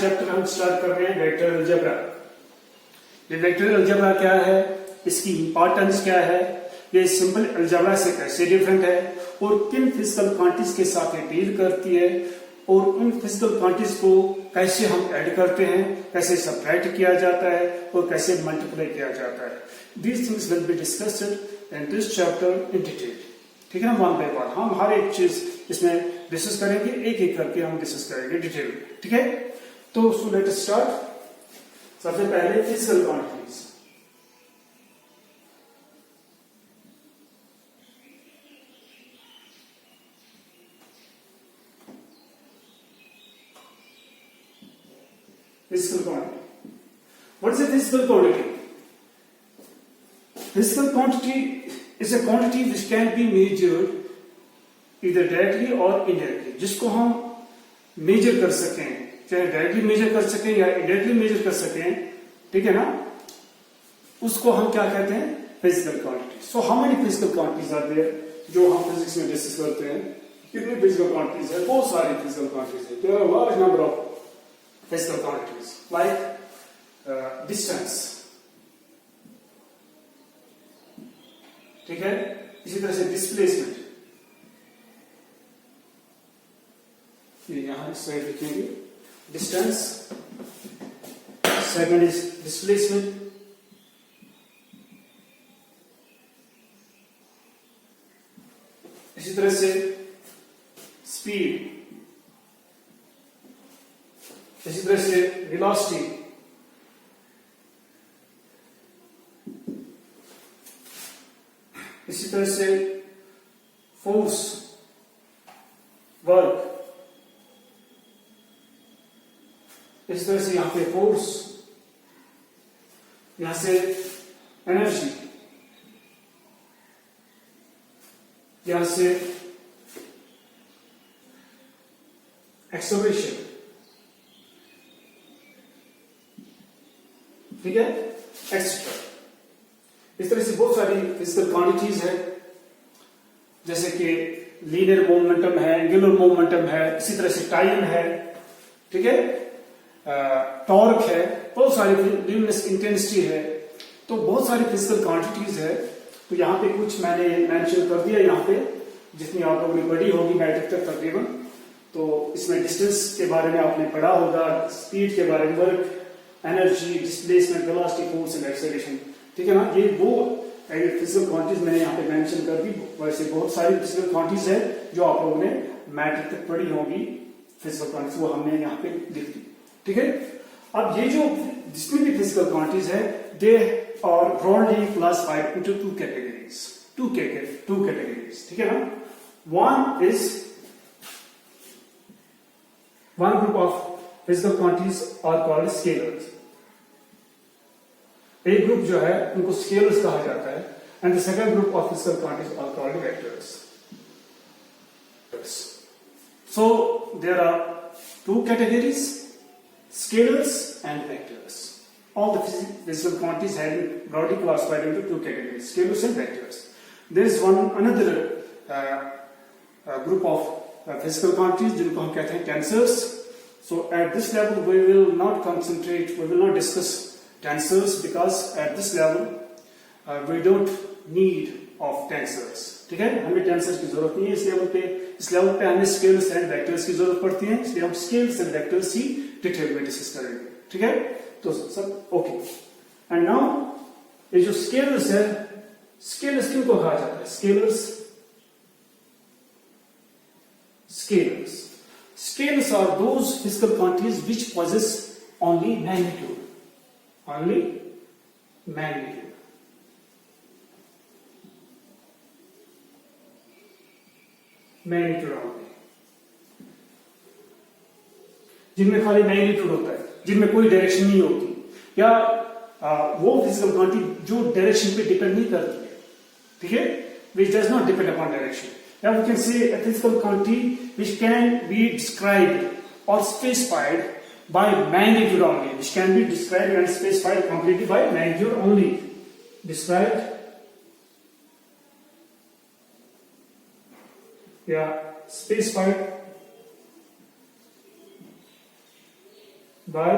Chapter हम start कर रहे हैं वेक्टर अलजेब्रा। ये वेक्टर अलजेब्रा क्या है, इसकी इंपॉर्टेंस क्या है, ये सिंपल अलजेब्रा से कैसे डिफरेंट है और किन फिजिकल क्वांटिटीज के साथ ये डील करती है और उन फिजिकल क्वांटिटीज को कैसे हम ऐड करते हैं, कैसे सब्ट्रैक्ट किया जाता है और कैसे मल्टीप्लाई किया जाता है। These things will be discussed in this chapter in detail. ठीक है ना, वन बाय वन हम हर एक चीज इसमें डिस्कस करेंगे, एक एक करके हम डिस्कस करेंगे डिटेल में। ठीक है, तो सो लेट अस स्टार्ट। सबसे पहले physical quantities. Physical quantity. What is a physical quantity? Physical quantity is a quantity which can be measured either directly or indirectly. जिसको हम मेजर कर सकें, चाहे डायरेक्टली मेजर कर सकें या इनडायरेक्टली मेजर कर सकें, ठीक है ना, उसको हम क्या कहते हैं, physical quantity. So how many physical quantities are there, जो हम फिजिक्स में डिस्कस करते हैं, कितनी फिजिकल क्वांटिटीज है, बहुत सारी फिजिकल क्वांटिटीज है। There are large number of physical quantities like distance, ठीक है, इसी तरह से डिस्प्लेसमेंट, ये यहां इस साइड लिखेंगे डिस्टेंस, सेकंड इज डिस्प्लेसमेंट, इसी तरह से स्पीड, इसी तरह से वेलोसिटी, इसी तरह से फोर्स, वर्क, इस तरह से यहां पे फोर्स, यहां से एनर्जी, यहां से एक्सेलरेशन, ठीक है, एक्सेट्रा। इस तरह से बहुत सारी फिजिकल क्वांटिटीज है, जैसे कि लीनियर मोमेंटम है, एंगुलर मोमेंटम है, इसी तरह से टाइम है, ठीक है, टॉर्क है, बहुत सारी ल्यूमिनस इंटेंसिटी है, तो बहुत सारी फिजिकल क्वांटिटीज है। तो यहाँ पे कुछ मैंने मेंशन कर दिया, यहाँ पे जितनी आप लोगों ने पढ़ी होगी मैट्रिक तक तकरीबन। तो इसमें डिस्टेंस के बारे में आपने पढ़ा होगा, स्पीड के बारे में, work, energy, displacement, velocity, force and acceleration, ठीक है ना। ये वो फिजिकल क्वांटिटीज मैंने यहाँ पे मेंशन कर दी। वैसे बहुत सारी फिजिकल क्वांटिटीज है जो आप लोगों ने मैट्रिक तक पढ़ी होगी, फिजिकल क्वांटिटीज वो हमने यहाँ पे लिख दी, ठीक है। अब ये जो जितनी भी फिजिकल क्वांटिटीज है, they are broadly classified into two categories, two categories, ठीक है ना। one group of physical quantities are called scalars. एक ग्रुप जो है उनको स्केलर्स कहा जाता है, and the second group of physical quantities are called vectors. So there are two categories, scalars and vectors. All the physical quantities have been broadly classified into two categories, scalars and vectors. There is another group of physical quantities जिनको हम कहते हैं tensors. So at this level we will not discuss tensors because at this level we don't need of tensors. ठीक है, हमें tensors की जरूरत नहीं है इस लेवल पे। इस लेवल पे हमें स्केलर्स एंड वेक्टर्स की जरूरत पड़ती है, इसलिए हम scales and vectors he detail में डिस्कस करेंगे, ठीक है। तो सब ओके। एंड नाउ ये जो स्केलर्स है, स्केलर्स किनको कहा जाता है, Scalars are those physical quantities which possess only magnitude. Magnitude only. जिनमें खाली मैग्नीट्यूड होता है, जिनमें कोई डायरेक्शन नहीं होती, या वो फिजिकल क्वांटिटी जो डायरेक्शन पे डिपेंड नहीं करती है, ठीक है, which does not depend upon direction. Now we can say a physical quantity which can be described or specified by magnitude only, which can be described and specified completely by magnitude only. Described, specified by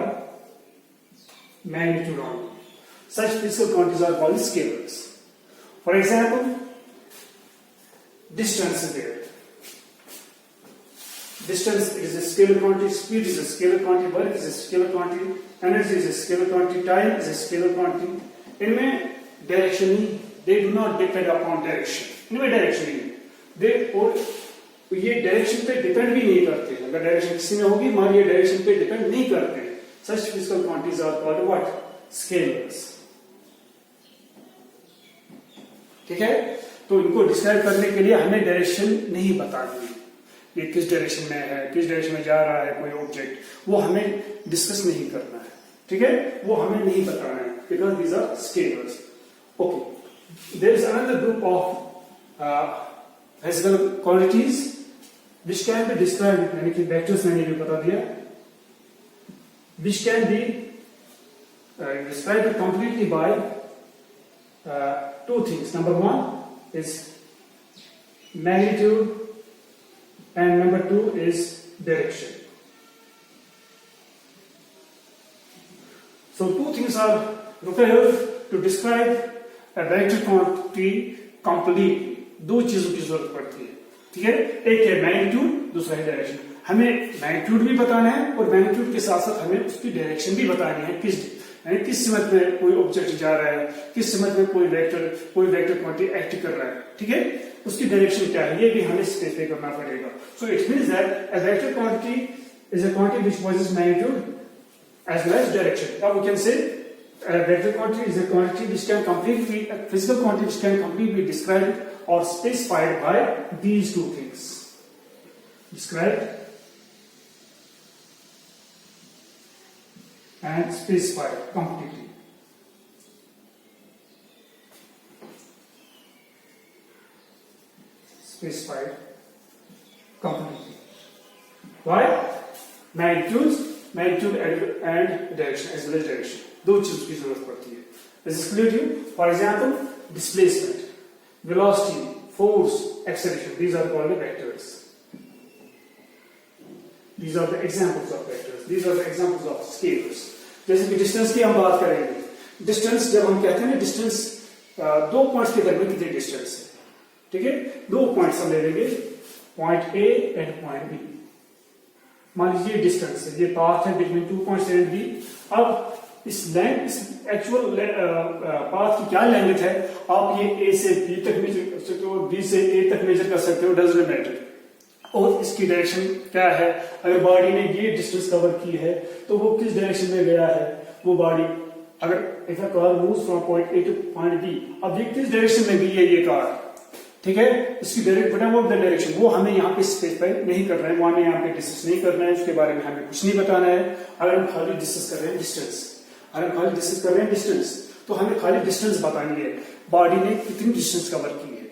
magnitude only. Such physical quantities are called scalars. For example, distance is there. Distance is a scalar quantity, speed is a scalar quantity, work is a scalar quantity, energy is a scalar quantity, time is a scalar quantity. इनमें direction he, they do not depend upon direction. इनमें direction he, they और ये direction पे depend भी नहीं करते. अगर direction किसी में होगी, हमारी ये direction पे depend नहीं करते. Such physical quantities are called what? Scalars. ठीक है? तो इनको डिस्क्राइब करने के लिए हमें डायरेक्शन नहीं बतानी है. ये किस डायरेक्शन में है, किस डायरेक्शन में जा रहा है कोई ऑब्जेक्ट, वो हमें डिस्कस नहीं करना है. ठीक है? वो हमें नहीं बताना है, because these are scalars. Okay, there is another group of physical quantities which can be described, यानी कि वेक्टर्स मैंने भी बता दिया, which can be described completely by two things. Number one is magnitude and number two is direction. So two things are required to describe a vector quantity completely. दो चीजों की जरूरत पड़ती है. ठीक है? एक है मैग्नीट्यूड, दूसरा है डायरेक्शन. हमें मैग्नीट्यूड भी बताना है और मैग्नीट्यूड के साथ साथ हमें उसकी डायरेक्शन भी बतानी है. किस सिमत में कोई ऑब्जेक्ट जा रहा है, किस सिमत में कोई वेक्टर क्वांटिटी एक्ट कर रहा है. ठीक है? उसकी डायरेक्शन क्या है, ये भी हमें स्पेसिफाई करना पड़ेगा. So it means that a vector quantity is a quantity which possesses magnitude as well as direction. Now we can say a vector quantity is a quantity which can completely, a physical quantity which can completely be described or specified by these two things. Described and specified completely. Specified completely. Why? Magnitude and direction as well as direction. दो चीजों की जरूरत पड़ती है. Is this clear to you? For example, displacement, velocity, force, acceleration. These are called vectors. These are the examples of vectors. These are the examples of scalars. जैसे कि distance की हम बात करेंगे. डिस्टेंस जब हम कहते हैं ना, डिस्टेंस दो पॉइंट्स के दरमियान कितनी डिस्टेंस है. ठीक है? दो पॉइंट्स हम ले लेंगे, point A and point B. मान लीजिए डिस्टेंस है, ये पाथ है between two points A and B. अब इस एक्चुअल पाथ की क्या लेंथ है, आप ये ए से बी तक मेजर कर सकते हो, बी से ए तक मेजर कर सकते हो, डजंट मैटर. और इसकी डायरेक्शन क्या है, अगर बॉडी ने ये डिस्टेंस कवर की है तो वो किस डायरेक्शन में गया है. वो बॉडी अगर if a car moves from point A to point B, अब ये किस डायरेक्शन में गई है ये कार. ठीक है? इसकी डायरेक्ट व्हाटएवर द डायरेक्शन, वो हमें यहाँ पे स्पेसिफाई नहीं कर रहे हैं, वो हमें यहाँ पे डिस्कस नहीं करना है, उसके बारे में हमें कुछ नहीं बताना है. अगर हम खाली डिस्कस कर रहे हैं डिस्टेंस, तो हमें खाली डिस्टेंस बतानी है, बॉडी ने कितनी डिस्टेंस कवर की है.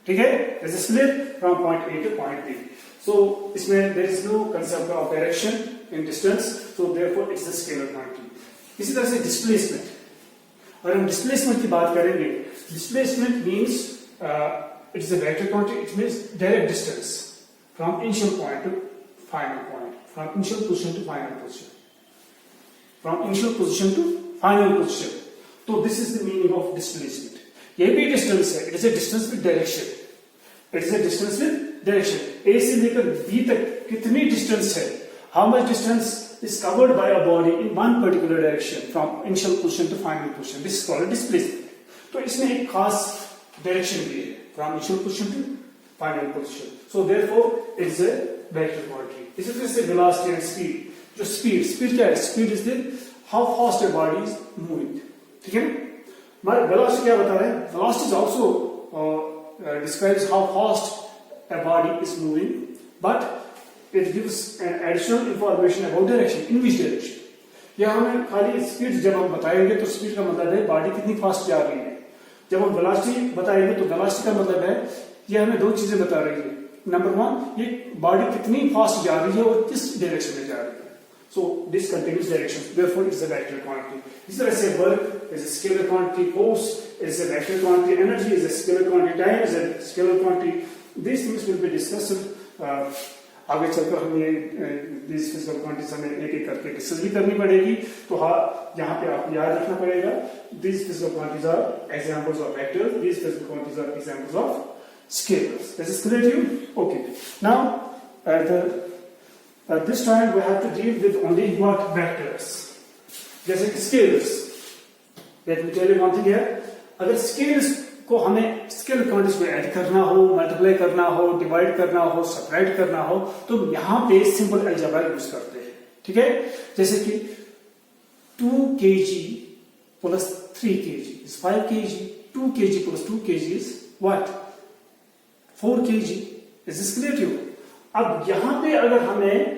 ठीक है? This is clear from point A to point B. So इसमें there is no concept of direction in distance, so therefore it's a scalar quantity. इसी तरह से डिस्प्लेसमेंट, अगर हम डिस्प्लेसमेंट की बात करेंगे, displacement means it is a vector quantity. It means direct distance from initial point to final point, from initial position to final position, from initial position to final position. So this is the meaning of displacement. ये भी distance है, it is a distance with direction. It is a distance with direction. A से लेकर B तक कितनी distance है, how much distance is covered by a body in one particular direction from initial position to final position. This is called a displacement. तो इसमें एक खास direction भी है, from initial position to final position. So therefore it's a vector quantity. इसी तरह से velocity and speed. जो स्पीड क्या है, speed is the how fast a body is moving. ठीक है? हमारा वेलोसिटी क्या बता रहे हैं, velocity is also describes how fast a body is moving, but it gives an additional information about direction, in which direction. या हमें खाली स्पीड जब हम बताएंगे तो स्पीड का मतलब है बॉडी कितनी फास्ट जा रही है. जब हम वेलोसिटी बताएंगे तो वेलोसिटी का मतलब है ये हमें दो चीजें बता रही है. नंबर वन, ये बॉडी कितनी फास्ट जा रही है और किस डायरेक्शन में जा रही है. So this continuous direction, therefore it's a vector quantity. इस तरह से work is a scalar quantity, force is a vector quantity, energy is a scalar quantity, time is a scalar quantity. These things will be discussed आगे चलकर हमें this physical quantities हमें एक एक करके डिस्कस भी करनी पड़ेगी। तो हाँ, यहाँ पे आपको याद रखना पड़ेगा, this physical quantities are examples of vectors, this physical quantities are examples of scalars. This is clear to you? Okay. Now, this time we have to deal with only what vectors. जैसे कि scalars. Let me tell you one thing here. अगर scalars को हमें scale quantities को add करना हो, multiply करना हो, डिवाइड करना हो, सबट्रैक्ट करना हो, तो यहाँ पे सिंपल अलजेब्रा यूज करते हैं। ठीक है, जैसे कि 2 kg plus 3 kg is 5 kg. 2 kg plus 2 kg is what? 4 kg. Is this clear to you? अब यहां पे अगर हमें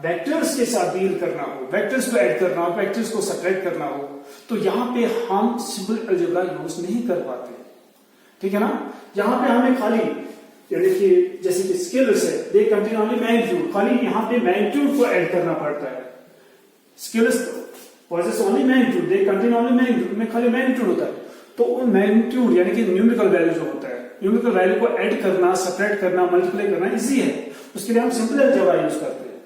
वेक्टर्स के साथ डील करना हो, वेक्टर्स को ऐड करना हो, वेक्टर्स को सबट्रैक्ट करना हो, तो यहां पे हम सिंपल अलजेब्रा यूज नहीं कर पाते। ठीक है ना, यहां पे हमें खाली यानी कि जैसे कि स्केलर्स है, दे कंटेन ओनली मैग्नीट्यूड, खाली यहां पे मैग्नीट्यूड को ऐड करना पड़ता है। Scalars possess only magnitude, they contain only magnitude, में खाली मैग्नीट्यूड होता है। तो उन मैग्नीट्यूड यानी कि न्यूमेरिकल वैल्यू जो होता है, न्यूमेरिकल वैल्यू को ऐड करना, सबट्रैक्ट करना, मल्टीप्लाई करना इजी है। उसके लिए हम सिंपल अलजेब्रा यूज करते हैं,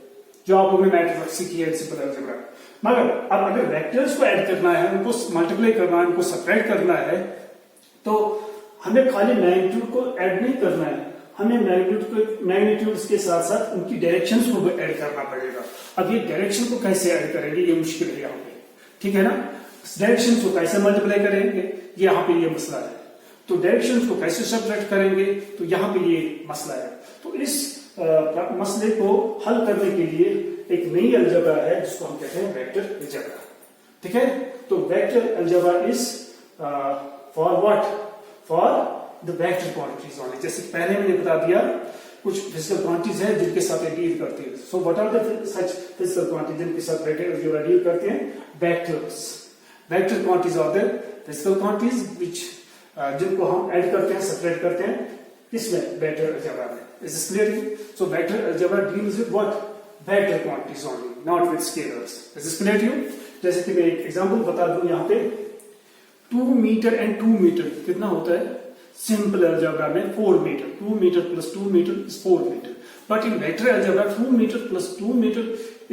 जो आप लोगों ने मैथ सीखी है, सिंपल अलजेब्रा। मगर अब अगर वेक्टर्स को ऐड करना है, उनको मल्टीप्लाई करना है, उनको सबट्रैक्ट करना है, तो हमें खाली मैग्नीट्यूड को ऐड नहीं करना है, हमें मैग्नीट्यूड्स के साथ साथ उनकी डायरेक्शंस को भी ऐड करना पड़ेगा। अब ये डायरेक्शन को कैसे ऐड करेंगे, ये मुश्किल है यहाँ पे। ठीक है ना, डायरेक्शन को कैसे मल्टीप्लाई करेंगे, ये यहाँ पे ये मसला है। तो डायरेक्शंस को कैसे सबट्रैक्ट करेंगे, तो यहाँ पे ये मसला है। तो इस मसले को हल करने के लिए एक नई अलजेब्रा है जिसको हम कहते हैं वेक्टर अलजेब्रा। ठीक है, तो vector algebra is for what, for the vector quantities only. जैसे पहले मैंने बता दिया कुछ फिजिकल क्वांटिटीज है जिनके साथ डील करती है। So what are the such physical quantities जिनके साथ वेक्टर अलजेब्रा डील करते हैं? Vectors. Vector quantities are the physical quantities which जिनको हम ऐड करते हैं, सेपरेट करते हैं, किसमें? वेक्टर अलजेब्रा में। Is this clear? So vector algebra deals with what? Vector quantities only, not with scalars. Is this clear to you? जैसे कि मैं एक एग्जांपल बता दूं यहाँ पे, 2 मीटर एंड 2 मीटर कितना होता है? सिंपल अलजेब्रा में 4 metre, 2 metre plus 2 metre is 4 metre. But in vector algebra, 2 meter plus 2 meter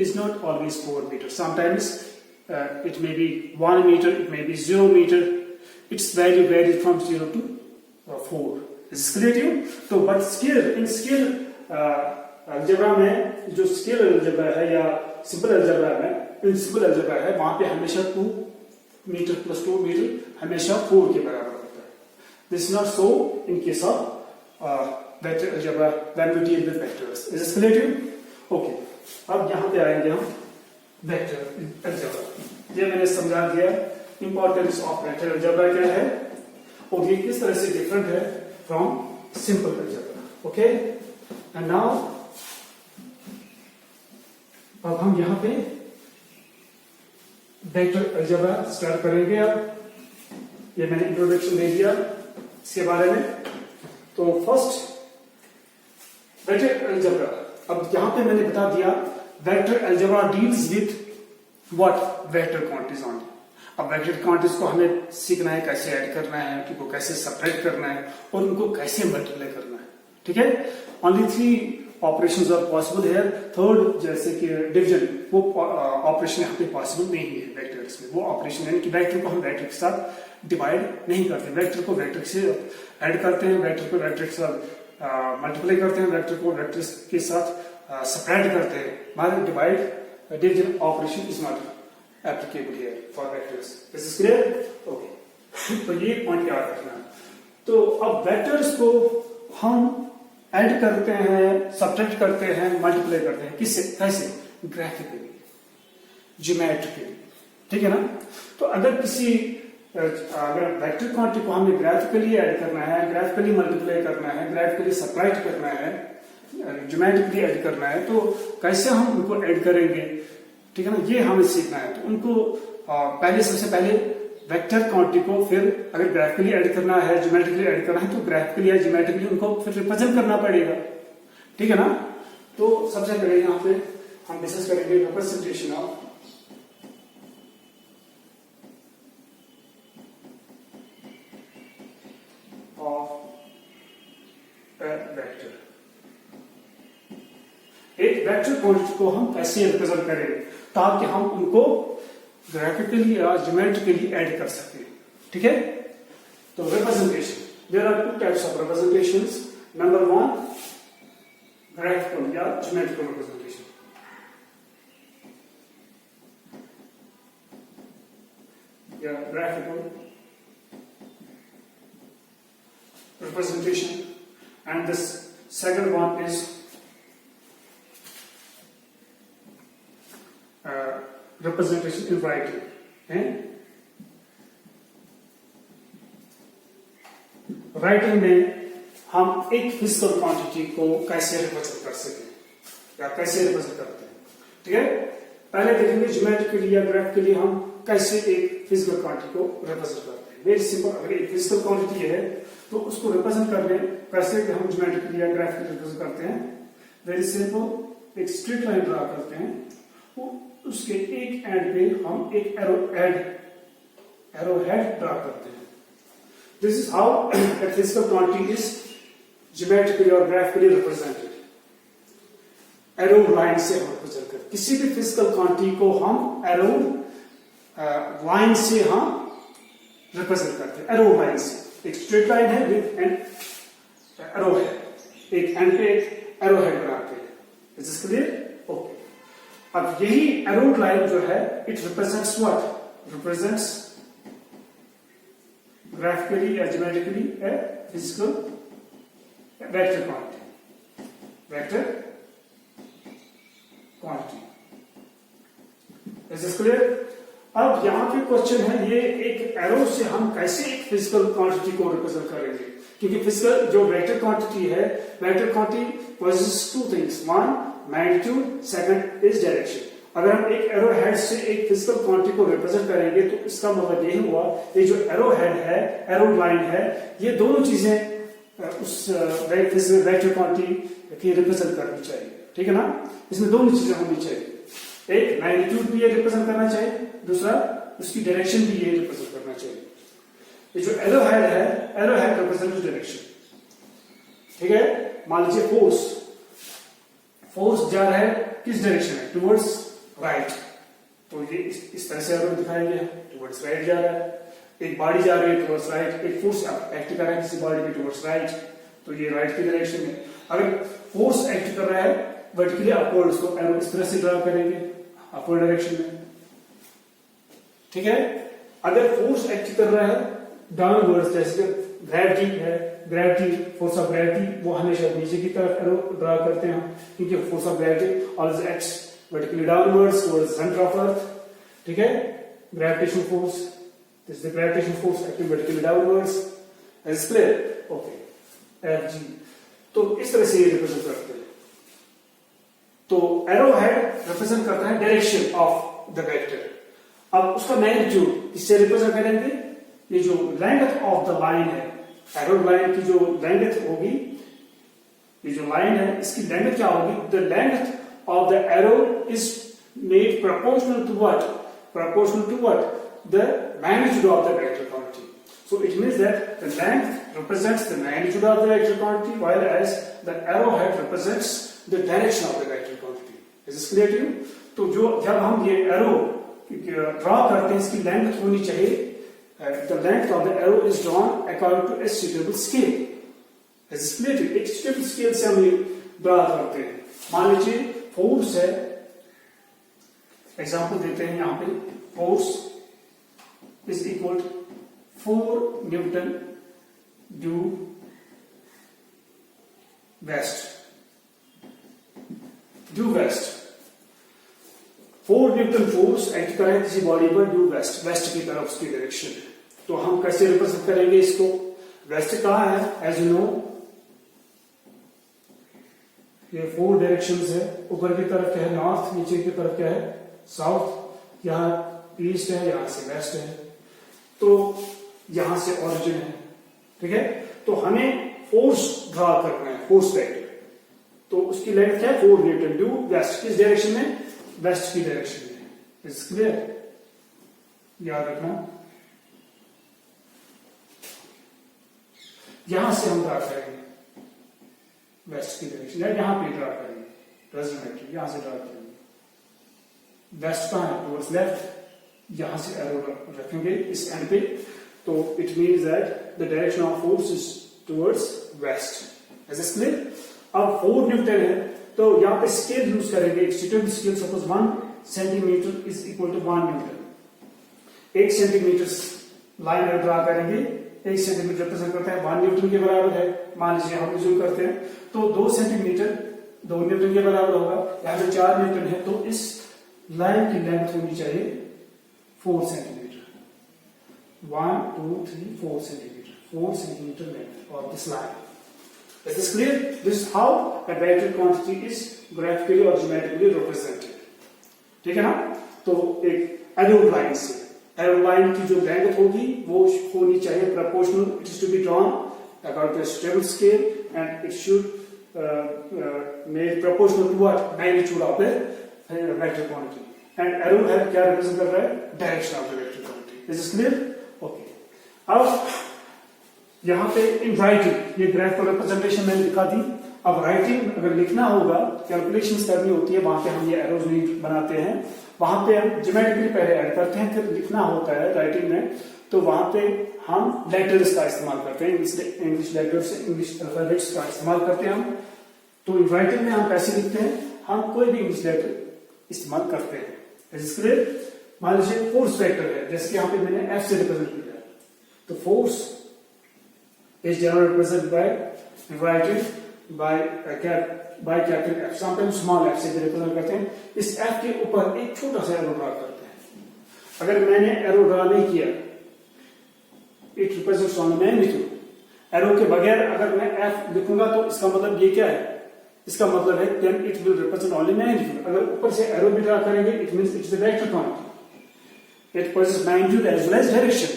is not always 4 meter. Sometimes it may be 1 meter, it may be 0 meter. Its value varies from 0 to 4. Is this clear to you? तो but scale in scale algebra में, जो scale algebra है या simple algebra में, principal algebra है, वहां पे हमेशा 2 मीटर प्लस 2 मीटर हमेशा 4 के बराबर होता है। This is not so in case of vector algebra when we deal with vectors. Is this clear to you? Okay, अब यहां पे आएंगे हम वेक्टर अलजेब्रा। ये मैंने समझा दिया इंपॉर्टेंस ऑफ वेक्टर अलजेब्रा क्या है और ये किस तरह से डिफरेंट है from simple algebra. Okay, and now अब हम यहां पे वेक्टर अलजेब्रा स्टार्ट करेंगे। अब ये मैंने इंट्रोडक्शन दे दिया इसके बारे में। तो फर्स्ट वेक्टर अलजेब्रा, अब यहां पे मैंने बता दिया vector algebra deals with what? Vector quantities only. अब वेक्टर क्वांटिटीज को हमें सीखना है कैसे ऐड करना है, उनको कैसे सबट्रैक्ट करना है और उनको कैसे मल्टीप्लाई करना है। ठीक है, only 3 operations are possible here. Third जैसे कि डिवीजन, वो ऑपरेशन यहाँ पे पॉसिबल नहीं है वेक्टर्स में। वो ऑपरेशन यानी कि वेक्टर को हम वेक्टर के साथ डिवाइड नहीं करते, वेक्टर को वेक्टर से ऐड करते हैं, वेक्टर को वेक्टर के साथ मल्टीप्लाई करते हैं, वेक्टर को वेक्टर के साथ सबट्रैक्ट करते हैं। हमारे divide division operation is not applicable here for vectors. Is this clear? Okay. तो ये पॉइंट याद रखना। तो अब वेक्टर्स को हम ऐड करते हैं, सबट्रैक्ट करते हैं, मल्टीप्लाई करते हैं, किससे? कैसे? Graphically, geometrically. ठीक है ना? तो अगर किसी अगर वेक्टर क्वांटिटी को हमें ग्राफिकली ऐड करना है, ग्राफिकली मल्टीप्लाई करना है, ग्राफिकली सबट्रैक्ट करना है, ज्योमेट्रिकली ऐड करना है, तो कैसे हम उनको ऐड करेंगे? ठीक है ना, ये हमें सीखना है। तो उनको पहले सबसे पहले वेक्टर क्वांटिटी को फिर अगर ग्राफिकली ऐड करना है, ज्योमेट्रिकली ऐड करना है, तो ग्राफिकली या ज्योमेट्रिकली उनको फिर रिप्रेजेंट करना पड़ेगा। ठीक है ना? तो सबसे पहले यहाँ पे हम डिस्कस करेंगे representation of vector. Vector quantity को हम कैसे रिप्रेजेंट करें ताकि हम उनको ग्राफिकली या ज्योमेट्रिकली ऐड कर सकें। ठीक है, तो representation, there are two types of representations. Number one, graphical या ज्योमेट्रिकल रिप्रेजेंटेशन। या graphical representation, and this second one is representation in writing. Writing में हम एक फिजिकल क्वांटिटी को कैसे रिप्रेजेंट कर सकें या कैसे रिप्रेजेंट करते हैं। ठीक है, पहले देखेंगे ज्योमेट्रिकली या ग्राफिकली हम कैसे एक फिजिकल क्वांटिटी को रिप्रेजेंट करते हैं। वेरी सिंपल, अगर एक फिजिकल क्वांटिटी है तो उसको रिप्रेजेंट करने कैसे हम ज्योमेट्रिकली या ग्राफिकली रिप्रेजेंट करते हैं। वेरी सिंपल, एक स्ट्रेट लाइन ड्रा करते हैं, उसके एक एंड पे हम एक एरो हेड ड्रा करते हैं। This is how a physical quantity is geometrically or graphically represented. Arrow line से हम रिप्रेजेंट करते, किसी भी फिजिकल क्वांटिटी को हम एरो लाइन से हम रिप्रेजेंट करते हैं। एरो लाइन से, एक स्ट्रेट लाइन है विद एन एरो हेड, एक एंड पे एक एरो हेड बनाते हैं। Is this clear? ओके, अब यही एरो लाइन जो है it represents what? Represents graphically or geometrically a physical vector quantity. Vector quantity. Is this clear? अब यहां पे क्वेश्चन है, ये एक एरो से हम कैसे एक फिजिकल क्वांटिटी को रिप्रेजेंट करेंगे, क्योंकि फिजिकल जो वेक्टर क्वांटिटी है, vector quantity possesses two things, one magnitude, second is direction. अगर हम एक एरो हेड से एक फिजिकल क्वांटिटी को रिप्रेजेंट करेंगे तो इसका मतलब यही हुआ, ये जो एरो हेड है, एरो लाइन है, ये दोनों चीजें उस वेक्टर क्वांटिटी की रिप्रेजेंट करनी चाहिए। ठीक है ना, इसमें दोनों चीजें होनी चाहिए, एक मैग्नीट्यूड भी ये रिप्रेजेंट करना चाहिए, दूसरा उसकी डायरेक्शन भी ये रिप्रेजेंट करना चाहिए। ये जो एरो हेड है, एरो हेड रिप्रेजेंट डायरेक्शन। ठीक है, मान लीजिए फोर्स जा रहा है किस डायरेक्शन है? टुवर्ड्स राइट, तो ये इस तरह से एरो दिखाएंगे, टुवर्ड्स राइट जा रहा है। एक बॉडी जा रही है टुवर्ड्स राइट, एक फोर्स एक्ट कर रहा है किसी बॉडी पे टुवर्ड्स राइट, तो ये राइट की डायरेक्शन में। अगर फोर्स एक्ट कर रहा है वर्टिकली अपवर्ड्स, तो एरो इस तरह से ड्रा करेंगे अपवर्ड डायरेक्शन में। ठीक है, अगर फोर्स एक्ट कर रहा है डाउनवर्ड्स, जैसे ग्रेविटी है, ग्रेविटी, फोर्स ऑफ ग्रेविटी, वो हमेशा नीचे की तरफ एरो ड्रा करते हैं, क्योंकि force of gravity always acts vertically downwards towards the center of earth. ठीक है, gravitational force, this is the gravitational force acting vertically downwards. Is clear? Okay, Fg, तो इस तरह से ये रिप्रेजेंट करते हैं। तो एरो हेड रिप्रेजेंट करता है डायरेक्शन ऑफ द वेक्टर। अब उसका मैग्नीट्यूड इससे रिप्रेजेंट करेंगे, ये जो लेंथ ऑफ द लाइन है, एरो लाइन की जो लेंथ होगी, ये जो लाइन है इसकी लेंथ क्या होगी? The length of the arrow is made proportional to what? Proportional to what? The magnitude of the vector quantity. So it means that the length represents the magnitude of the vector quantity, whereas the arrowhead represents the direction of the vector quantity. Is this clear to you? तो जो जब हम ये arrow draw करते हैं, इसकी length होनी चाहिए, the length of the arrow is drawn according to a suitable scale. Is this clear to you? एक suitable scale से हम ये draw करते हैं। मान लीजिए फोर्स है, एग्जांपल देते हैं यहां पे, force is equal 4 newton due west, 4 newton force act कर रहा है किसी बॉडी पर ड्यू वेस्ट की तरफ उसकी डायरेक्शन। तो हम कैसे रिप्रेजेंट करेंगे इसको? वेस्ट कहां है? एज यू नो, ये 4 डायरेक्शंस है, ऊपर की तरफ क्या है? नॉर्थ, नीचे की तरफ क्या है? साउथ, यहाँ ईस्ट है, यहां से वेस्ट है, तो यहां से ओरिजिन है। ठीक है, तो हमें फोर्स ड्रा करना है, फोर्स वेक्टर, तो उसकी लेंथ क्या है? 4 न्यूटन ड्यू वेस्ट, किस डायरेक्शन में? वेस्ट की डायरेक्शन में। Is clear? याद रखना, यहां से हम ड्रा करेंगे वेस्ट की डायरेक्शन, या यहां पे ड्रा करेंगे। प्रेजेंट वेक्टर यहां से ड्रा करेंगे। वेस्ट कहां है? टुवर्ड्स लेफ्ट, यहां से एरो रखेंगे इस एंड पे, तो it means that the direction of force is towards waste. Is it clear? अब 4 न्यूटन है तो यहां पे स्केल यूज करेंगे, एक suitable scale. Suppose 1 centimetre is equal to 1 newton. 1 centimetre line draw करेंगे, 1 सेंटीमीटर रिप्रेजेंट करता है 1 न्यूटन के बराबर है। मान लीजिए हम रिज्यूम करते हैं तो 2 सेंटीमीटर 2 न्यूटन के बराबर होगा। यहां पे 4 न्यूटन है तो इस लाइन की लेंथ होनी चाहिए 4 centimetre. 1 2 3 4 centimetre, 4 centimetre length of this line. Is this clear? This is how a vector quantity is graphically or geometrically represented. ठीक है ना? तो एक एरो लाइन से, एरो लाइन की जो लेंथ होगी वो होनी चाहिए proportional. It is to be drawn according to stable scale and it should make proportional to what? Magnitude of the vector quantity. And arrow है क्या रिप्रेजेंट कर रहा है? Direction of the vector quantity. Is this clear? Okay, अब यहां पे in writing ये graphical representation मैंने दिखा दी। अब राइटिंग अगर लिखना होगा, कैलकुलेशंस करनी होती है, वहां पे हम ये एरोज नहीं बनाते हैं, वहां पे हम ज्योमेट्रिकली पहले ऐड करते हैं, फिर लिखना होता है राइटिंग में, तो वहां पे हम लेटर्स का इस्तेमाल करते हैं, इंग्लिश लेटर्स, इंग्लिश अल्फाबेट्स का इस्तेमाल करते हैं हम। तो राइटिंग में हम कैसे लिखते हैं? हम कोई भी इंग्लिश लेटर इस्तेमाल करते हैं। इसलिए मान लीजिए फोर्स वेक्टर है, जैसे यहाँ पे मैंने एफ से रिप्रेजेंट किया है, तो force is generally represented by writing by capital F, sometimes small f से रिप्रेजेंट करते हैं। इस f के ऊपर एक छोटा सा एरो ड्रा करते हैं। अगर मैंने एरो ड्रा नहीं किया, it represents only magnitude. Arrow के बगैर अगर मैं f लिखूंगा तो इसका मतलब ये क्या है? इसका मतलब है then it will represent only magnitude। अगर ऊपर से एरो भी ड्रा करेंगे, it means it's the vector quantity, it represents magnitude as well as direction।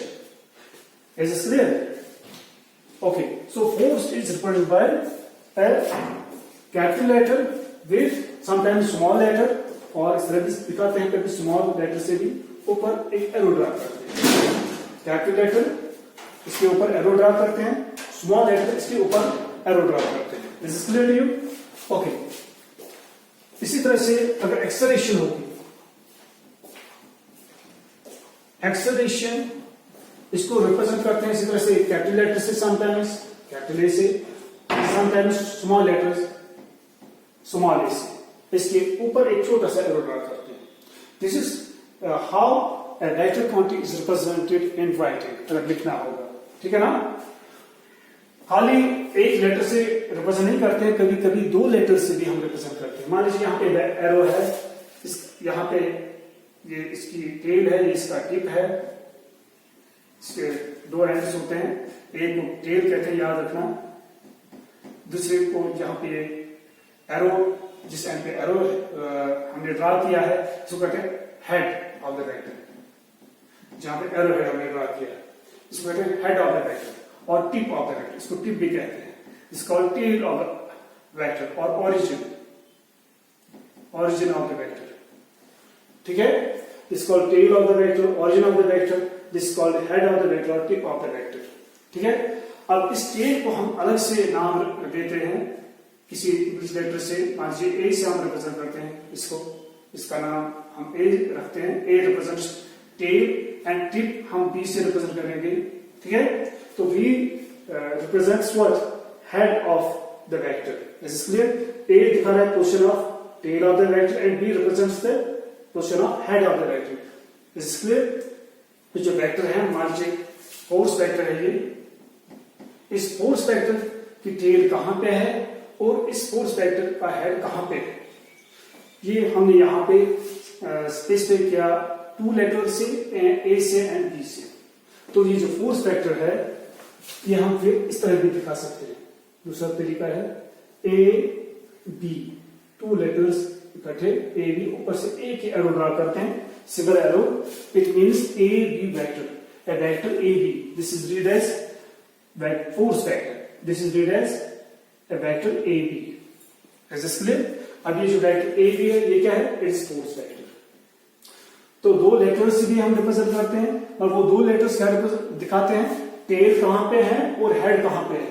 Is this clear? Okay, so force is represented by a capital letter with sometimes small letter, और इस तरह से दिखाते हैं कभी small letter से भी ऊपर एक एरो ड्रा करते हैं। कैपिटल लेटर इसके ऊपर एरो ड्रा करते हैं, स्मॉल लेटर इसके ऊपर एरो ड्रा करते हैं। This is clear to you? Okay, इसी तरह से अगर एक्सेलरेशन होगी, एक्सेलरेशन इसको रिप्रेजेंट करते हैं इसी तरह से कैपिटल लेटर से, समटाइम्स कैपिटल ए से, समटाइम्स स्मॉल लेटर्स स्मॉल ए से, इसके ऊपर एक छोटा सा एरो ड्रा करते हैं। This is how a vector quantity is represented in writing, अगर लिखना होगा। ठीक है ना? खाली एक लेटर से रिप्रेजेंट नहीं करते हैं, कभी कभी 2 लेटर से भी हम रिप्रेजेंट करते हैं। मान लीजिए यहाँ पे एरो है, यहाँ पे ये इसकी टेल है, ये इसका टिप है, इसके 2 एंड्स होते हैं, एक को टेल कहते हैं, याद रखना, दूसरे को यहाँ पे एरो, जिस एंड पे एरो हमने ड्रा किया है इसको कहते हैं हेड ऑफ द वेक्टर। जहां पे एरो हेड हमने ड्रा किया है इसको कहते हैं हेड ऑफ द वेक्टर, और टिप ऑफ द वेक्टर इसको टिप भी कहते हैं। It's called tail of the vector और ओरिजिन ऑफ द वेक्टर। ठीक है? It's called tail of the vector, origin of the vector, this is called head of the vector और tip of the vector. ठीक है? अब इस tell को हम अलग से नाम देते हैं किसी इंग्लिश लेटर से। मान लीजिए ए से हम रिप्रेजेंट करते हैं इसको, इसका नाम हम ए रखते हैं, A represents tail and tip हम बी से रिप्रेजेंट करेंगे। ठीक है? तो we represents what? Head of the vector. Is clear? A दिखा रहा है position of tail of the vector and B represents the position of head of the vector. Is clear? तो जो वेक्टर है, मान लीजिए फोर्स वेक्टर है ये, इस फोर्स वेक्टर की टेल कहां पे है और इस फोर्स वेक्टर का हेड कहां पे है, ये हमने यहां पे स्पेसिफाई किया 2 लेटर से, ए से एंड बी से। तो ये जो फोर्स वेक्टर है ये हम फिर इस तरह भी दिखा सकते हैं। दूसरा तरीका है ए बी, 2 लेटर्स इकट्ठे, ए बी, ऊपर से ए की एरो ड्रा करते हैं, single arrow, it means A B vector, A vector A B, this is read as force vector, this is read as A vector A B. Is this clear? अब ये जो vector A B है ये क्या है? It is force vector. तो 2 letters से भी हम रिप्रेजेंट करते हैं, और वो 2 लेटर्स क्या दिखाते हैं? टेल कहां पे है और हेड कहां पे है।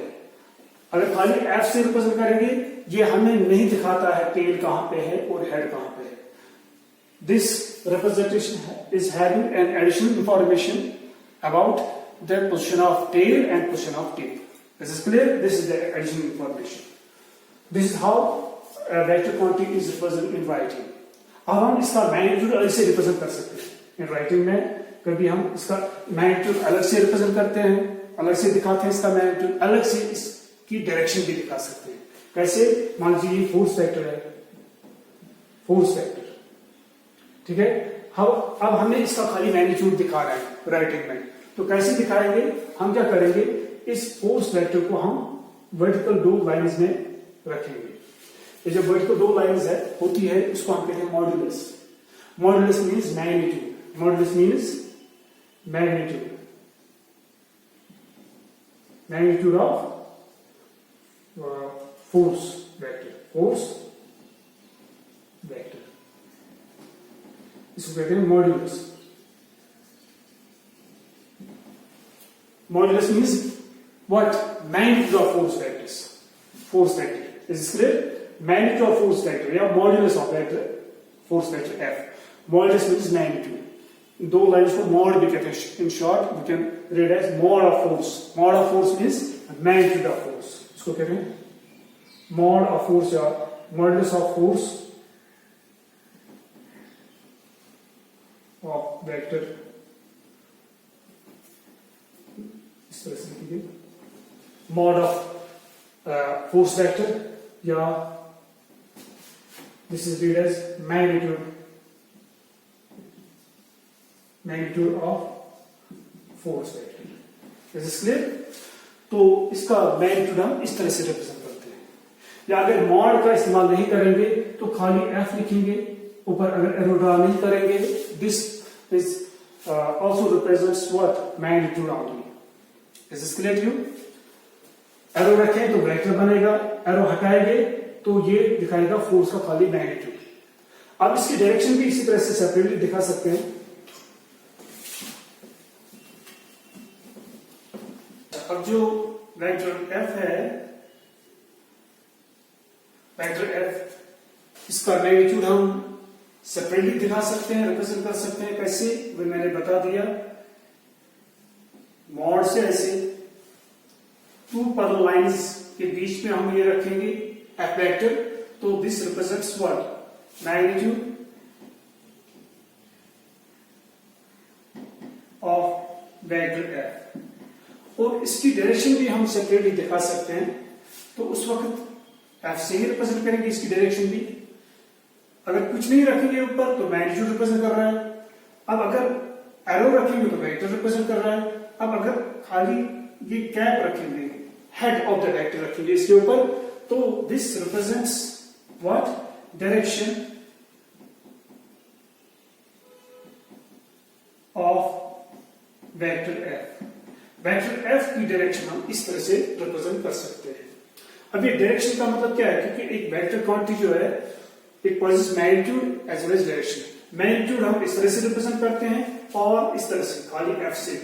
अगर खाली एफ से रिप्रेजेंट करेंगे, ये हमें नहीं दिखाता है टेल कहां पे है और हेड कहां पे है. This representation is having an additional information about the position of tail and position of tail. This is clear. This is the additional information. This is how vector quantity is represented in writing. अब हम इसका magnitude अलग से represent कर सकते हैं. In writing में कभी हम इसका मैग्नीट्यूड अलग से रिप्रेजेंट करते हैं, अलग से दिखाते हैं इसका मैग्नीट्यूड, अलग से इसकी डायरेक्शन भी दिखा सकते हैं. कैसे? मान लीजिए ये फोर्स वेक्टर है, फोर्स वेक्टर, ठीक है. अब हमें इसका खाली मैग्नीट्यूड दिखा रहा है राइटिंग में, तो कैसे दिखाएंगे? हम क्या करेंगे, इस फोर्स वेक्टर को हम वर्टिकल दो लाइंस में रखेंगे. ये जो वर्टिकल दो लाइंस है होती है, उसको हम कहते हैं modulus. Modulus means magnitude. Modulus means magnitude, magnitude of force vector, force vector, इसको कहते हैं modulus. Modulus means what? Magnitude of force vectors. Force vector is clear. Magnitude of force vector या modulus of vector force vector F. Modulus means magnitude. दो lines को mod भी कहते हैं. In short we can read as mod of force. Mod of force means magnitude of force. इसको कहते हैं mod of force या modulus of force of vector. इस तरह से लिखिए, मॉड ऑफ फोर्स वेक्टर, या this is read as magnitude, magnitude of force vector. Is this clear? तो इसका मैग्नीट्यूड हम इस तरह से रिप्रेजेंट करते हैं. या अगर मॉड का इस्तेमाल नहीं करेंगे तो खाली एफ लिखेंगे, ऊपर अगर एरो ड्रा नहीं करेंगे, this is also represents what? Magnitude only. Is this clear to you? Arrow रखें तो वेक्टर बनेगा, एरो हटाएंगे तो ये दिखाएगा फोर्स का खाली मैग्नीट्यूड. अब इसकी डायरेक्शन भी इसी तरह से सेपरेटली दिखा सकते हैं. अब जो वेक्टर एफ है, वेक्टर एफ, इसका मैग्नीट्यूड हम सेपरेटली दिखा सकते हैं, रिप्रेजेंट कर सकते हैं. कैसे? वो मैंने बता दिया. मॉड से ऐसे टू पैरेलल लाइंस के बीच में हम ये रखेंगे एफ वेक्टर, तो this represents what? Magnitude of vector F. और इसकी डायरेक्शन भी हम सेपरेटली दिखा सकते हैं. तो उस वक्त एफ से ही रिप्रेजेंट करेंगे इसकी डायरेक्शन भी. अगर कुछ नहीं रखेंगे ऊपर तो मैग्नीट्यूड रिप्रेजेंट कर रहा है. अब अगर एरो रखेंगे तो वेक्टर रिप्रेजेंट कर रहा है. अब अगर खाली ये कैप रखेंगे, हेड ऑफ द वेक्टर रखेंगे इसके ऊपर, तो this represents what? Direction of vector F. Vector F की डायरेक्शन हम इस तरह से रिप्रेजेंट कर सकते हैं. अब ये डायरेक्शन का मतलब क्या है? क्योंकि एक वेक्टर क्वांटिटी जो है, it possess magnitude as well as direction. Magnitude हम इस तरह से रिप्रेजेंट करते हैं और इस तरह से खाली एफ से.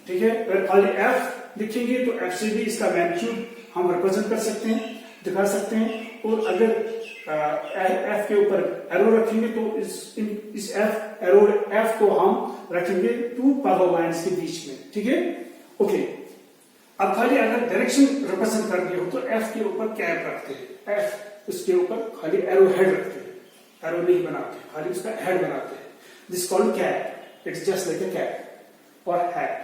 ठीक है? अगर खाली एफ लिखेंगे तो एफ से भी इसका मैग्नीट्यूड हम रिप्रेजेंट कर सकते हैं, दिखा सकते हैं. और अगर एफ के ऊपर एरो रखेंगे तो इस एफ को हम रखेंगे टू पैरेलल लाइंस के बीच में. ठीक है? ओके. अब खाली अगर डायरेक्शन रिप्रेजेंट करनी हो तो एफ के ऊपर कैप रखते हैं, एफ उसके ऊपर खाली एरो हेड रखते हैं, एरो नहीं बनाते, खाली उसका हेड बनाते हैं. This called cap. It's just like a cap और head.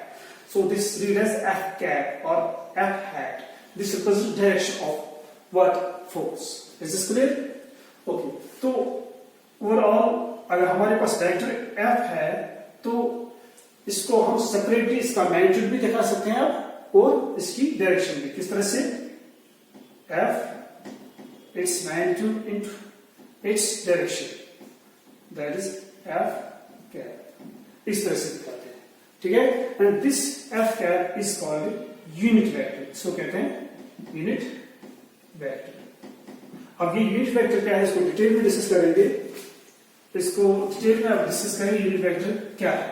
So this read as F cap or F hat. This represents direction of what? Force. Is this clear? Okay. तो overall अगर हमारे पास वेक्टर F है तो इसको हम separately इसका magnitude भी दिखा सकते हैं आप और इसकी डायरेक्शन भी. किस तरह से? F its magnitude into its direction. That is F cap. इस तरह से दिखाते हैं. ठीक है? And this F cap is called unit vector. इसको कहते हैं यूनिट वेक्टर. अब ये यूनिट वेक्टर क्या है इसको डिटेल में डिस्कस करेंगे. इसको डिटेल में आप डिस्कस करेंगे यूनिट वेक्टर क्या है.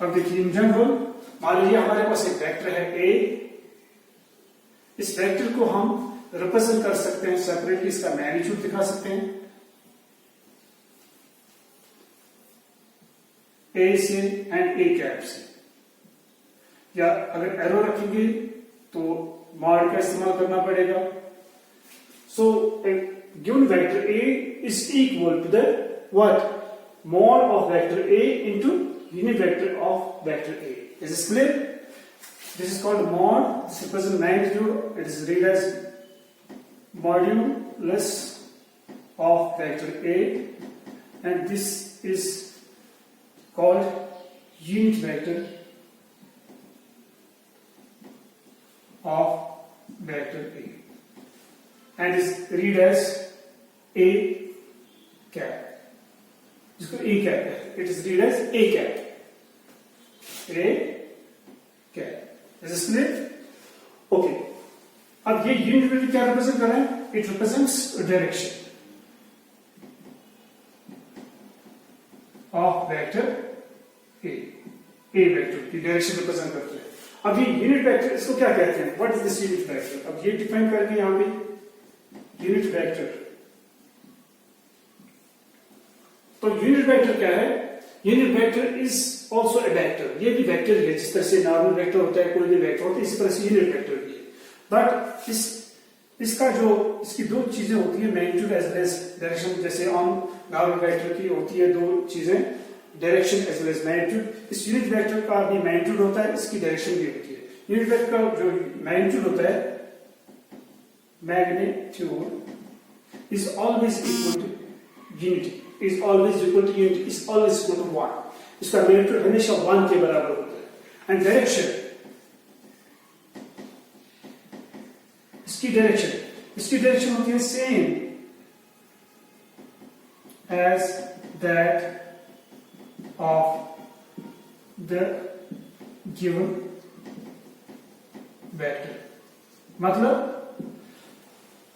अब देखिए इन जनरल मान लीजिए हमारे पास एक वेक्टर है ए इस वेक्टर को हम रिप्रेजेंट कर सकते हैं सेपरेटली, इसका मैग्नीट्यूड दिखा सकते हैं ए से एंड ए कैप से, या अगर एरो रखेंगे तो मॉड का इस्तेमाल करना पड़ेगा। So given vector A is equal to the what mod of vector A into unit vector of vector A. Is this clear? This is called mod. This represents magnitude. It is read as modulus of vector A, and this is called unit vector of vector A, and is read as A cap. इसको A cap है, it is read as A cap, A cap. Is clear? Okay, अब ये unit vector क्या represent कर रहे हैं? It represents direction of vector A vector की direction represent करते हैं। अब ये यूनिट वेक्टर, इसको क्या कहते हैं? What is this unit vector? अब ये डिफाइन करके यहां पे यूनिट वेक्टर, तो यूनिट वेक्टर क्या है? Unit vector is also a vector, ये भी वेक्टर है, जिस तरह से नॉर्मल वेक्टर होता है, कोई भी वेक्टर होता है, इसी तरह से यूनिट वेक्टर भी है। बट इसका जो इसकी दो चीजें होती है, magnitude as well as direction. जैसे ऑन नॉर्मल वेक्टर की होती है दो चीजें, direction as well as magnitude. इस यूनिट वेक्टर का भी मैग्नीट्यूड होता है, इसकी डायरेक्शन भी होती है। यूनिट वेक्टर का जो मैग्नीट्यूड होता है, magnitude is always equal to unity, is always equal to unity, is always equal to 1. इसका मैग्नीट्यूड हमेशा 1 के बराबर होता है। एंड डायरेक्शन, इसकी डायरेक्शन होती है same as that of the given vector. मतलब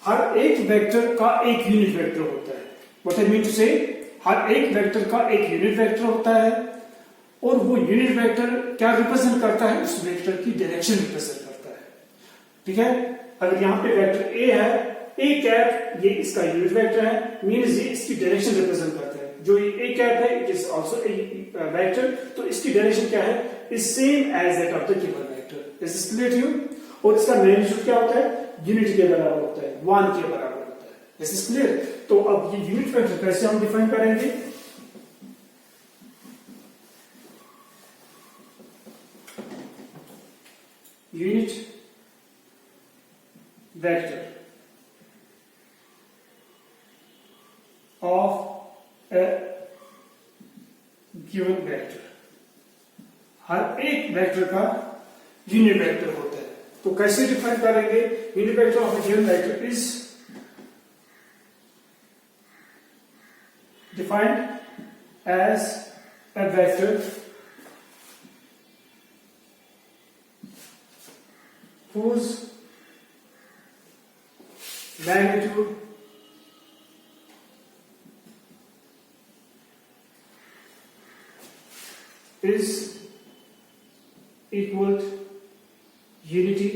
हर एक वेक्टर का एक यूनिट वेक्टर होता है। What I mean to say, हर एक वेक्टर का एक यूनिट वेक्टर होता है, और वो यूनिट वेक्टर क्या रिप्रेजेंट करता है? उस वेक्टर की डायरेक्शन रिप्रेजेंट करता है। ठीक है? अगर यहां पे वेक्टर ए है, ए कैप ये इसका यूनिट वेक्टर है, मींस ये इसकी डायरेक्शन रिप्रेजेंट करता है। जो ये ए कैप है, it is also a vector, तो इसकी डायरेक्शन क्या है? Is same as that of the given vector. Is this clear to you? और इसका मैग्नीट्यूड क्या होता है? यूनिट के बराबर होता है, 1 के बराबर होता है। This is clear? तो अब ये यूनिट वेक्टर कैसे हम डिफाइन करेंगे? Unit vector of a given vector, हर एक वेक्टर का यूनिट वेक्टर होता है। तो कैसे डिफाइन करेंगे? Unit vector of a given vector is defined as a vector whose magnitude is equal to unity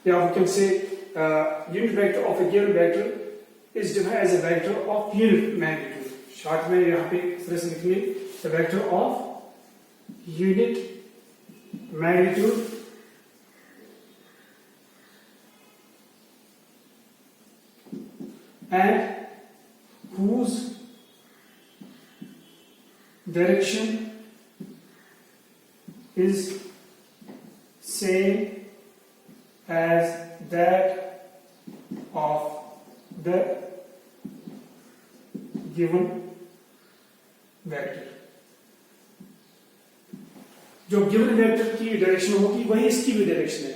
Yeah, we can say unit vector of a given vector is defined as a vector of unit magnitude. Short में यहाँ पे इस तरह से लिखिए, the vector of unit magnitude and whose direction is same as that of the given vector। जो given vector की direction होगी वही इसकी भी डायरेक्शन है,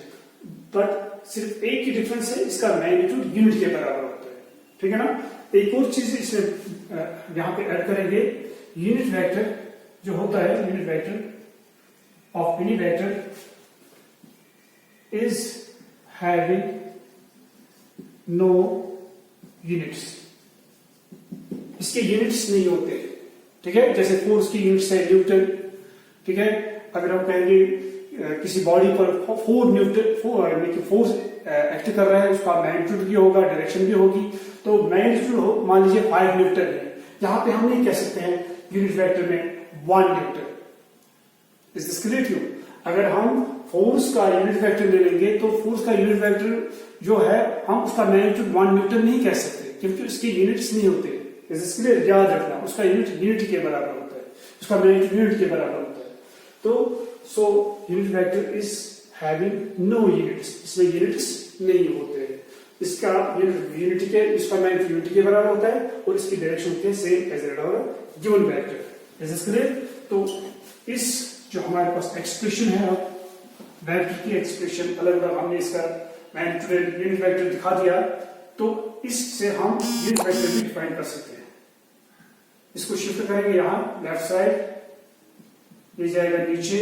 बट सिर्फ एक ही डिफरेंस है, इसका मैग्नीट्यूड यूनिट के बराबर होता है। ठीक है ना? एक और चीज इसमें यहां पे ऐड करेंगे, यूनिट वेक्टर जो होता है, unit vector of any vector is having no units, इसके यूनिट्स नहीं होते। ठीक है, जैसे फोर्स की यूनिट्स है न्यूटन, ठीक है। अगर हम कहेंगे किसी बॉडी पर 4 न्यूटन फोर्स एक्ट कर रहा है, उसका मैग्नीट्यूड भी होगा, डायरेक्शन भी होगी, तो मैग्नीट्यूड मान लीजिए 5 न्यूटन है, यहां पे हम नहीं कह सकते हैं यूनिट वेक्टर में 1 newton. Is this clear to you? अगर हम फोर्स का यूनिट वेक्टर ले लेंगे तो फोर्स का यूनिट वेक्टर जो है हम उसका मैग्नीट्यूड 1 न्यूटन नहीं कह सकते, क्योंकि उसके यूनिट्स नहीं होते। Is this clear? याद रखना, उसका यूनिट के बराबर होता है, उसका मैग्नीट्यूड यूनिट के बराबर होता है। तो so unit vector is having no units, इसमें यूनिट्स नहीं होते हैं। इसका यूनिट के, इसका मैग्नीट्यूड यूनिट के बराबर होता है और इसकी डायरेक्शन के same as given vector. Is this clear? तो इस जो हमारे पास एक्सप्रेशन है वेक्टर की एक्सप्रेशन अलग अलग, हमने इसका मैग्नीट्यूड यूनिट वेक्टर दिखा दिया, तो इससे हम यूनिट वेक्टर भी डिफाइन कर सकते हैं। इसको शिफ्ट करेंगे यहां लेफ्ट साइड, ये जाएगा नीचे।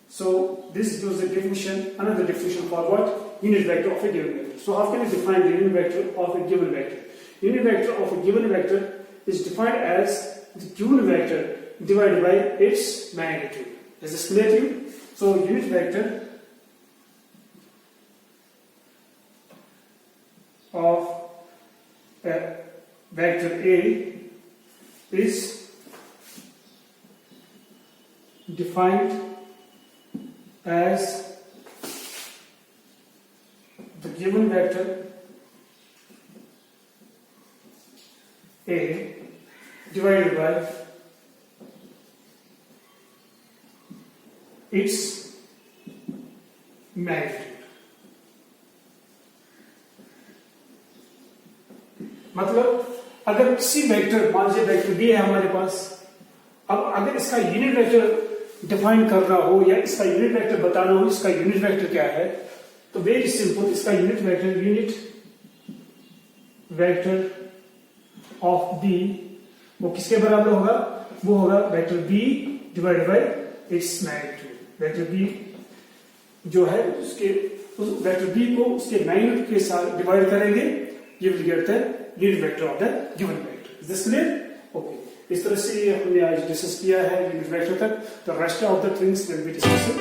So this gives the definition, another definition for what? Unit vector of a given vector. So how can we define the unit vector of a given vector? Unit vector of a given vector is defined as the given vector divided by its magnitude. Is this clear to you? So unit vector of a vector A is defined as the given vector A divided by its magnitude. मतलब अगर किसी vector, मान लीजिए vector B है हमारे पास, अब अगर इसका यूनिट वेक्टर डिफाइन करना हो या इसका यूनिट वेक्टर बताना हो, इसका यूनिट वेक्टर क्या है, तो वेरी सिंपल, इसका यूनिट वेक्टर ऑफ बी वो किसके बराबर होगा? वो होगा vector B divided by its magnitude. Vector B जो है उसके उस वेक्टर बी को उसके मैग्नीट्यूड के साथ डिवाइड करेंगे, ये will get the unit vector of the given vector. Is this clear? Okay, इस तरह से हमने आज डिस्कस किया है यूनिट वेक्टर तक। The rest of the things will be discussed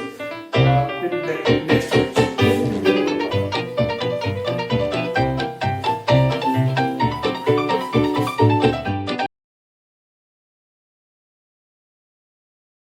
in